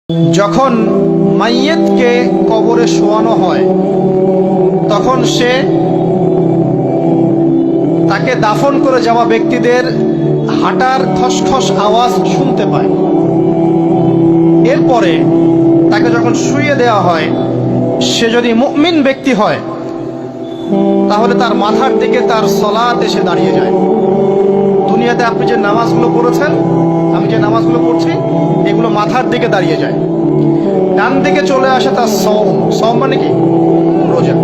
যখন মাইয়েতকে কবরে শোয়ানো হয় তখন সে তাকে দাফন করে যাওয়া ব্যক্তিদের হাঁটার খসখস আওয়াজ শুনতে পায়। এরপরে তাকে যখন শুইয়ে দেওয়া হয়, সে যদি মুমিন ব্যক্তি হয় তাহলে তার মাথার দিকে তার সলাত এসে দাঁড়িয়ে যায়। দুনিয়াতে আপনি যে নামাজগুলো পড়েছেন, আমি যে নামাজগুলো পড়ছি, এগুলো মাথার দিকে দাঁড়িয়ে যায়। ডান দিকে চলে আসে তার সওম মানে কি? রোজা।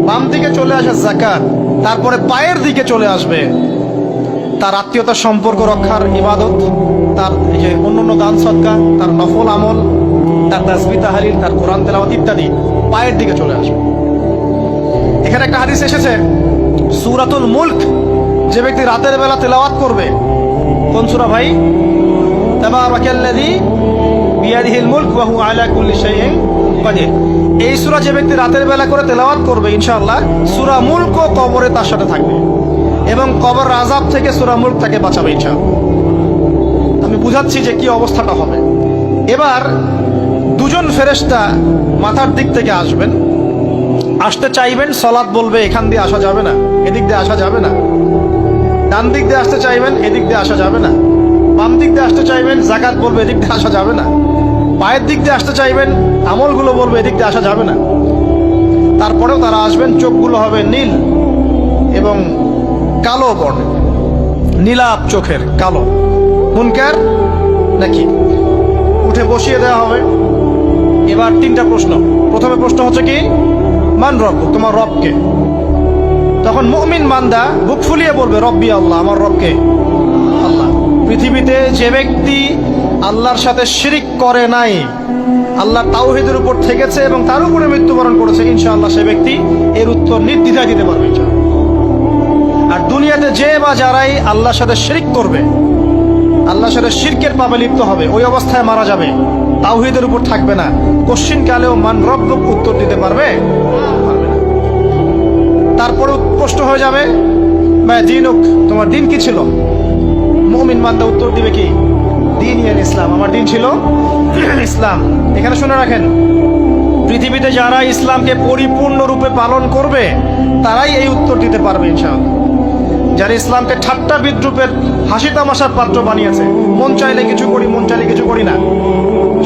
বাম দিকে চলে আসে যাকাত। তারপরে পায়ের দিকে চলে আসবে তার আত্মীয়তার সম্পর্ক রক্ষার ইবাদত, তার এই যে অন্যান্য দান সদকা, তার নফল আমল, তার তাসবিহ তাহলিল, তার কোরআন তেলাওয়াত ইত্যাদি পায়ের দিকে চলে আসবে। এখানে একটা হাদিস এসেছে, সূরাতুল মুলক যে ব্যক্তি রাতের বেলা তেলাওয়াত করবে, কোন সূরা ভাই? তাবারাকাল্লাযী বিয়াদিহিল মুলক ওয়া হুয়া আলা কুল্লি শাইইন কাদির। এই সূরা যে ব্যক্তি রাতের বেলা করে তেলাওয়াত করবে, ইনশাআল্লাহ সূরা মুলক কবরে তার সাথে থাকবে এবং কবর আযাব থেকে সূরা মুলক তাকে বাঁচাবে ইনশাআল্লাহ। আমি বুঝাচ্ছি যে কি অবস্থাটা হবে। এবার দুজন ফেরেশতা মাথার দিক থেকে আসবেন, আসতে চাইবেন, সালাত বলবে এখান দিয়ে আসা যাবে না, এদিক দিয়ে আসা যাবে না। ডান দিক দিয়ে আসতে চাইবেন, এদিক দিয়ে আসা যাবে না। বাম দিক দিয়ে আসতে চাইবেন, যাকাত বলবে এদিক দিয়ে আসা যাবে না। পায়ের দিক দিয়ে আসতে চাইবেন, আমলগুলো বলবে এদিক দিয়ে আসা যাবে না। তারপরেও তারা আসবেন, চোখগুলো হবে নীল এবং কালো বর্ণের, নীলাপ চোখের, কালো। মুনকার নাকি? উঠে বসিয়ে দেওয়া হবে। এবার তিনটা প্রশ্ন। প্রথমে প্রশ্ন হচ্ছে কি, মান রব, তোমার রবকে? তখন মুমিন বান্দা বুক ফুলিয়ে বলবে রব্বি আল্লাহ, আমার রবকে আল্লাহ। পৃথিবীতে যে ব্যক্তি আল্লাহর সাথে শিরিক করে নাই, আল্লাহর তাওহীদের উপর থেকেছে এবং তার উপরে মৃত্যুবরণ করেছে, ইনশাআল্লাহ সে ব্যক্তি এর উত্তর নির্দ্বিধায় দিতে পারবে ইনশাআল্লাহ। আর দুনিয়াতে যে বা যারাই আল্লাহর সাথে শিরিক করবে, আল্লাহর সাথে শিরকের পাপে লিপ্ত হবে, ওই অবস্থায় মারা যাবে, তাওহীদের উপর থাকবে না, কশ্চিন কালেও মান রব্বুক উত্তর দিতে পারবে না। তারপরে প্রশ্ন হয়ে যাবে মা দীনুক, তোমার দিন কি ছিল? মুমিন বান্দা উত্তর দিবে কি? দিন ইয়াল ইসলাম, আমার দিন ছিল ইসলাম। এখানে শুনে রাখেন, পৃথিবীতে যারা ইসলামকে পরিপূর্ণরূপে পালন করবে তারাই এই উত্তর দিতে পারবে ইনশাআল্লাহ। যারা ইসলামকে ঠাট্টা বিদ্রুপের হাসি তামাশার পাত্র বানিয়েছে, মন চাইলে কিছু করি, মন চাইলে কিছু করি না,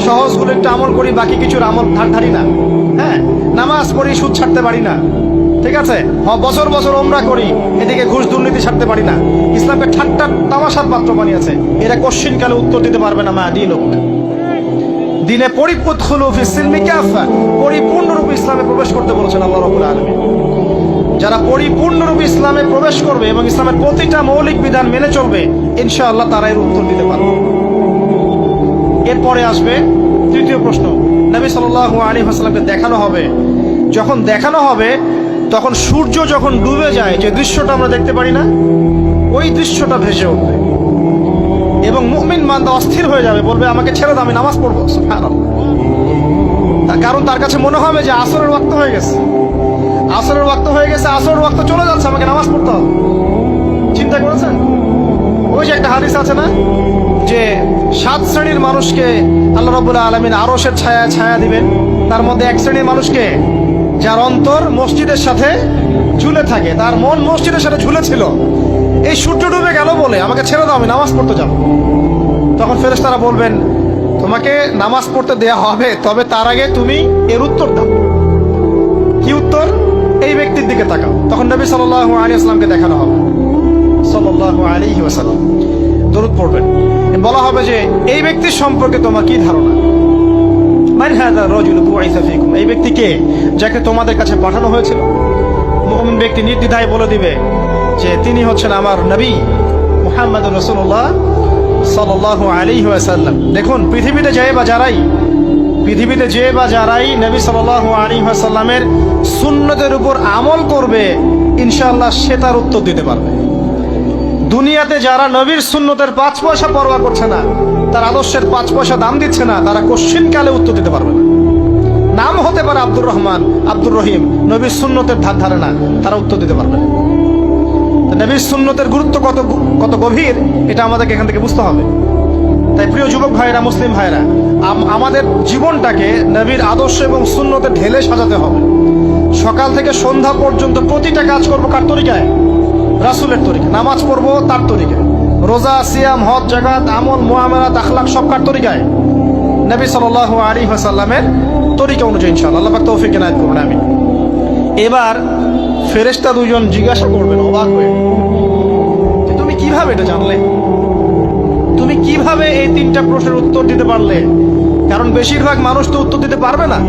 সহজগুলো একটু আমল করি, বাকি কিছুর আমল ধারি না, হ্যাঁ, নামাজ পড়ি, সুদ ছাড়তে পারি না, ঠিক আছে, বছর বছর ওমরা করি, এদিকে ঘুষ দুর্নীতি ছাড়তে পারি না, ইসলামকে ঠাট্টা তামাশার পাত্র বানিয়েছে, এরা কশ্চিন কালে উত্তর দিতে পারবে না মা দিনুক। দিনে পরিপূর্ণরূপে ইসলামে প্রবেশ করতে বলেছেন আল্লাহ রাব্বুল আলামিন। যারা পরিপূর্ণরূপে ইসলামে প্রবেশ করবে এবং ইসলামের প্রতিটা মৌলিক বিধান মেনে চলবে, ইনশাআল্লাহ তারা এর উত্তর দিতে পারবে। এরপরে আসবে তৃতীয় প্রশ্ন। নবী সাল্লাল্লাহু আলাইহি ওয়াসাল্লামকে দেখানো হবে। যখন দেখানো হবে তখন সূর্য যখন ডুবে যায়, যে দৃশ্যটা আমরা দেখতে পারি না, ওই দৃশ্যটা ভেসে উঠবে এবং মুমিন বান্দা অস্থির হয়ে যাবে, বলবে আমাকে ছেড়ে দাও, আমি নামাজ পড়বো। সুবহানাল্লাহ। কারণ তার কাছে মনে হবে যে আসরের ওয়াক্ত হয়ে গেছে, আসরের ওয়াক্ত হয়ে গেছে, আসরের ওয়াক্ত চলে যাচ্ছে, আমাকে নামাজ পড়তে হবে। চিন্তা করেছেন? ওই যে একটা হাদিস আছে না, যে 7 শ্রেণীর মানুষকে আল্লাহ রাব্বুল আলামিন আরশের ছায়া ছায়া দিবেন। তার মধ্যে এক শ্রেণীর মানুষকে, যার অন্তর মসজিদের সাথে ঝুলে থাকে, তার মন মসজিদের সাথে ঝুলে ছিল, এই সূর্য ডুবে গেল বলে আমাকে ছেড়ে দাও, আমি নামাজ পড়তে যাব। তখন ফেরেশতারা বলবেন তোমাকে নামাজ পড়তে দেয়া হবে, তবে তার আগে তুমি এর উত্তর দাও। কি উত্তর? এই ব্যক্তির দিকে তাকাও। তখন নবী সাল্লাল্লাহু আলাইহি ওয়াসাল্লামকে দেখানো হবে, সাল্লাল্লাহু আলাইহি ওয়াসাল্লাম দরুদ পড়বেন। বলা হবে যে এই ব্যক্তির সম্পর্কে তোমার কি ধারণা? মান হাযা রাজুলু বুইসা ফীকুম, এই ব্যক্তি কে, যাকে তোমাদের কাছে পাঠানো হয়েছিল? মুমিন ব্যক্তি নির্দ্বিধায় বলে দিবে যে তিনি হচ্ছেন আমার নবী মুহাম্মদুর রাসূলুল্লাহ সাল্লাল্লাহু আলাইহি ওয়াসাল্লাম। দেখুন, পৃথিবীতে যে বা যারাই নবী সাল্লাল্লাহু আলাইহি ওয়াসাল্লামের সুন্নতের উপর আমল করবে, ইনশাআল্লাহ সে তার উত্তর দিতে পারবে। দুনিয়াতে যারা নবীর সুন্নতের 5 পয়সা পরোয়া করছে না, তার আদর্শের 5 পয়সা দাম দিচ্ছে না, তারা কশ্চিন কালে উত্তর দিতে পারবে না। নাম হতে পারে আব্দুর রহমান, আব্দুর রহিম, নবীর সুন্নতের ধার ধারে না, তারা উত্তর দিতে পারবে না। নবীর সুন্নতের গুরুত্ব কত গভীর, এটা আমাদেরকে এখান থেকে বুঝতে হবে। তাই প্রিয় যুবক ভাইরা, মুসলিম ভাইরা, আমাদের জীবনটাকে নবীর আদর্শ এবং সুন্নতে ঢেলে সাজাতে হবে। সকাল থেকে সন্ধ্যা পর্যন্ত প্রতিটা কাজ করবো কার তরিকায়? রাসূলের তরিকা। নামাজ পড়বো তার তরিকায়, রোজা, সিয়াম, হজ, জাকাত, আমল, মুআমালাত, আখলাক সব কার তরিকায়? নবী সাল্লাল্লাহু আলাইহি ওয়াসাল্লামের তরিকা অনুযায়ী ইনশাআল্লাহ। আল্লাহ পাক তৌফিক এনায়েত করুন, আমিন। এবার ফেরেশতা দুজন জিজ্ঞাসা করবেন অবাক হয়ে, যে তুমি কিভাবে এটা জানলে? তুমি কিভাবে এই তিনটা প্রশ্নের উত্তর দিতে পারলে? কারণ বেশিরভাগ মানুষ তো উত্তর দিতে পারবে না,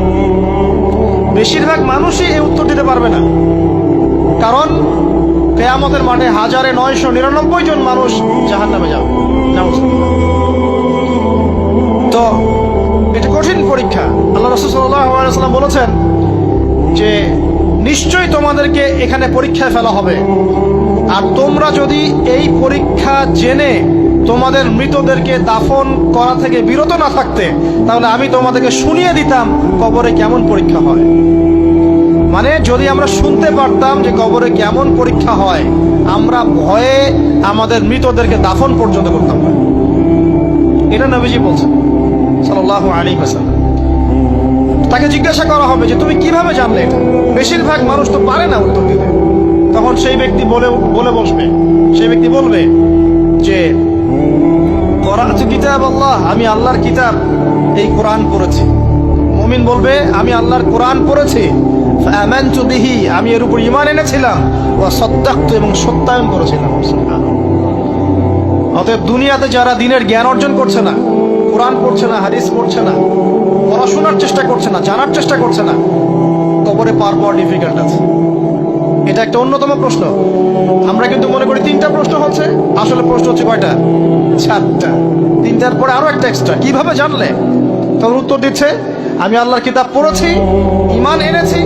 বেশিরভাগ মানুষই এই উত্তর দিতে পারবে না। কারণ কিয়ামতের মাঠে 1999 জন মানুষ জাহান্নামে যাবে। তো এটা কঠিন পরীক্ষা। আল্লাহ রাসূল সাল্লাল্লাহু আলাইহি ওয়াসাল্লাম বলেছেন যে নিশ্চয়ই তোমাদেরকে এখানে পরীক্ষায় ফেলা হবে, আর তোমরা যদি এই পরীক্ষা জেনে তোমাদের মৃতদেরকে দাফন করা থেকে বিরত না থাকতে, তাহলে আমি তোমাদেরকে শুনিয়ে দিতাম কবরে কেমন পরীক্ষা হয়। মানে যদি আমরা শুনতে পারতাম যে কবরে কেমন পরীক্ষা হয়, আমরা ভয়ে আমাদের মৃতদেরকে দাফন পর্যন্ত করতাম না। এটা নবীজি বলছেন সাল্লাল্লাহু আলাইহি ওয়াসাল্লাম। তাকে জিজ্ঞাসা করা হবে যে তুমি কিভাবে জানলে এটা? বেশিরভাগ মানুষ তো পারে না উত্তর দিতে। তখন সেই ব্যক্তি বলে বসবে, সেই ব্যক্তি বলবে যে করাতু কিতাব আল্লাহ, আমি আল্লাহর কিতাব এই কোরআন পড়েছি। মুমিন বলবে আমি আল্লাহর কোরআন পড়েছি, ফাআমানতু বিহি, আমি এর উপর ঈমান এনেছিলাম, ওয়া সাদ্দাকতু, এবং সত্যায়ন করেছিলাম। অতএব দুনিয়াতে যারা দ্বীনের জ্ঞান অর্জন করছে না, কোরআন পড়ছে না, হাদিস পড়ছে না, পড়াশোনার চেষ্টা করছে না, জানার চেষ্টা করছে না, কবরে পার পাওয়া ডিফিকাল্ট আছে। এটা একটা অন্যতম প্রশ্ন। আমরা কিন্তু মনে করি তিনটা প্রশ্ন হচ্ছে, আসলে প্রশ্ন হচ্ছে কয়টা? 4টা। তিনটার পরে আরো একটা এক্সট্রা। কিভাবে জানলে? তখন উত্তর দিচ্ছে আমি আল্লাহর কিতাব পড়েছি, ঈমান এনেছি,